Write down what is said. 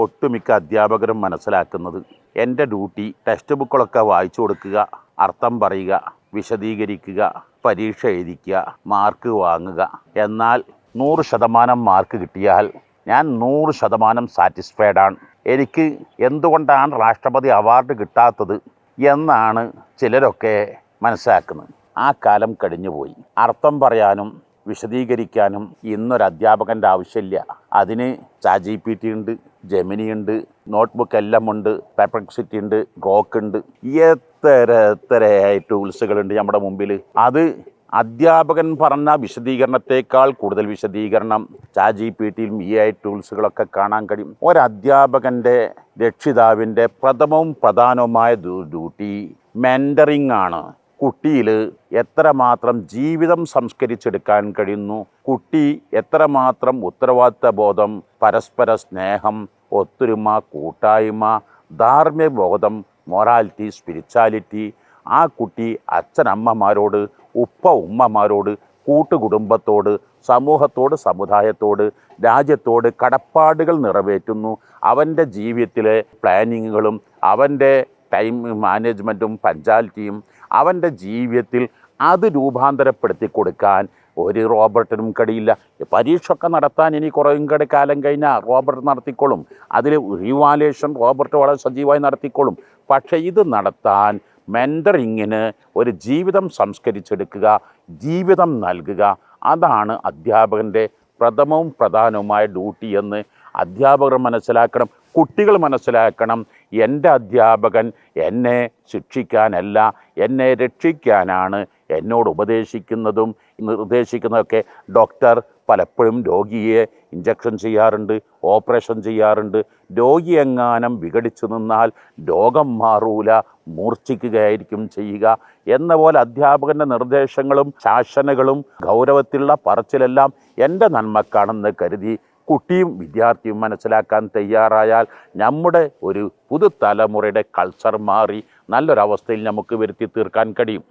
ഒട്ടുമിക്ക അധ്യാപകരും മനസ്സിലാക്കുന്നത് എൻ്റെ ഡ്യൂട്ടി ടെക്സ്റ്റ് ബുക്കുകളൊക്കെ വായിച്ചു കൊടുക്കുക, അർത്ഥം പറയുക, വിശദീകരിക്കുക, പരീക്ഷ എഴുതിക്കുക, മാർക്ക് വാങ്ങുക. എന്നാൽ 100% മാർക്ക് കിട്ടിയാൽ ഞാൻ 100% സാറ്റിസ്ഫൈഡാണ്. എനിക്ക് എന്തുകൊണ്ടാണ് രാഷ്ട്രപതി അവാർഡ് കിട്ടാത്തത് എന്നാണ് ചിലരൊക്കെ മനസ്സിലാക്കുന്നത്. ആ കാലം കഴിഞ്ഞുപോയി. അർത്ഥം പറയാനും വിശദീകരിക്കാനും ഇന്നൊരു അധ്യാപകൻ്റെ ആവശ്യമില്ല. അതിന് ChatGPT ഉണ്ട്, ജെമിനി ഉണ്ട്, നോട്ട്ബുക്ക് എല്ലാം ഉണ്ട്, പെർപ്ലെക്സിറ്റി ഉണ്ട്, ഗ്രോക്ക് ഉണ്ട്, എത്ര ടൂൾസുകളുണ്ട് നമ്മുടെ മുമ്പിൽ. അത് അധ്യാപകൻ പറഞ്ഞ വിശദീകരണത്തേക്കാൾ കൂടുതൽ വിശദീകരണം ChatGPTയിലും ടൂൾസുകളൊക്കെ കാണാൻ കഴിയും. ഒരധ്യാപകൻ്റെ രക്ഷിതാവിൻ്റെ പ്രഥമവും പ്രധാനവുമായ ഡ്യൂട്ടി മെൻറ്ററിങ് ആണ്. കുട്ടിയിൽ എത്രമാത്രം ജീവിതം സംസ്കരിച്ചെടുക്കാൻ കഴിയുന്നു, കുട്ടി എത്രമാത്രം ഉത്തരവാദിത്ത ബോധം, പരസ്പര സ്നേഹം, ഒത്തൊരുമ, കൂട്ടായ്മ, ധാർമ്മിക ബോധം, മൊറാലിറ്റി, സ്പിരിച്വാലിറ്റി, ആ കുട്ടി അച്ഛനമ്മമാരോട്, ഉമ്മമാരോട്, കൂട്ടുകുടുംബത്തോട്, സമൂഹത്തോട്, സമുദായത്തോട്, രാജ്യത്തോട് കടപ്പാടുകൾ നിറവേറ്റുന്നു. അവൻ്റെ ജീവിതത്തിലെ പ്ലാനിങ്ങുകളും അവൻ്റെ ടൈം മാനേജ്മെൻറ്റും പഞ്ച്വാലിറ്റിയും അവൻ്റെ ജീവിതത്തിൽ അത് രൂപാന്തരപ്പെടുത്തി കൊടുക്കാൻ ഒരു റോബർട്ടിനും കഴിയില്ല. പരീക്ഷയൊക്കെ നടത്താൻ ഇനി കുറേയും കൂടെ കാലം കഴിഞ്ഞാൽ റോബർട്ട് നടത്തിക്കോളും. അതിൽ റിവാലുവേഷൻ റോബർട്ട് വളരെ സജീവമായി നടത്തിക്കോളും. പക്ഷേ ഇത് നടത്താൻ മെൻറ്ററിങ്ങിന് ഒരു ജീവിതം സംസ്കരിച്ചെടുക്കുക, ജീവിതം നൽകുക, അതാണ് അധ്യാപകൻ്റെ പ്രഥമവും പ്രധാനവുമായ ഡ്യൂട്ടി എന്ന് അധ്യാപകർ മനസ്സിലാക്കണം, കുട്ടികൾ മനസ്സിലാക്കണം. എൻ്റെ അധ്യാപകൻ എന്നെ ശിക്ഷിക്കാനല്ല, എന്നെ രക്ഷിക്കാനാണ് എന്നോട് ഉപദേശിക്കുന്നതും നിർദ്ദേശിക്കുന്നതൊക്കെ. ഡോക്ടർ പലപ്പോഴും രോഗിയെ ഇഞ്ചക്ഷൻ ചെയ്യാറുണ്ട്, ഓപ്പറേഷൻ ചെയ്യാറുണ്ട്. രോഗി എങ്ങാനും വിഘടിച്ചു നിന്നാൽ രോഗം മാറൂല, മൂർച്ഛിക്കുകയായിരിക്കും ചെയ്യുക എന്ന പോലെ അധ്യാപകൻ്റെ നിർദ്ദേശങ്ങളും ശാസനകളും ഗൗരവത്തിലുള്ള പറച്ചിലെല്ലാം എൻ്റെ നന്മക്കാണെന്ന് കരുതി കുട്ടിയും വിദ്യാർത്ഥിയും മനസ്സിലാക്കാൻ തയ്യാറായാൽ നമ്മുടെ ഒരു പുതുതലമുറയുടെ കൾച്ചർ മാറി നല്ലൊരവസ്ഥയിൽ നമുക്ക് വരുത്തി തീർക്കാൻ കഴിയും.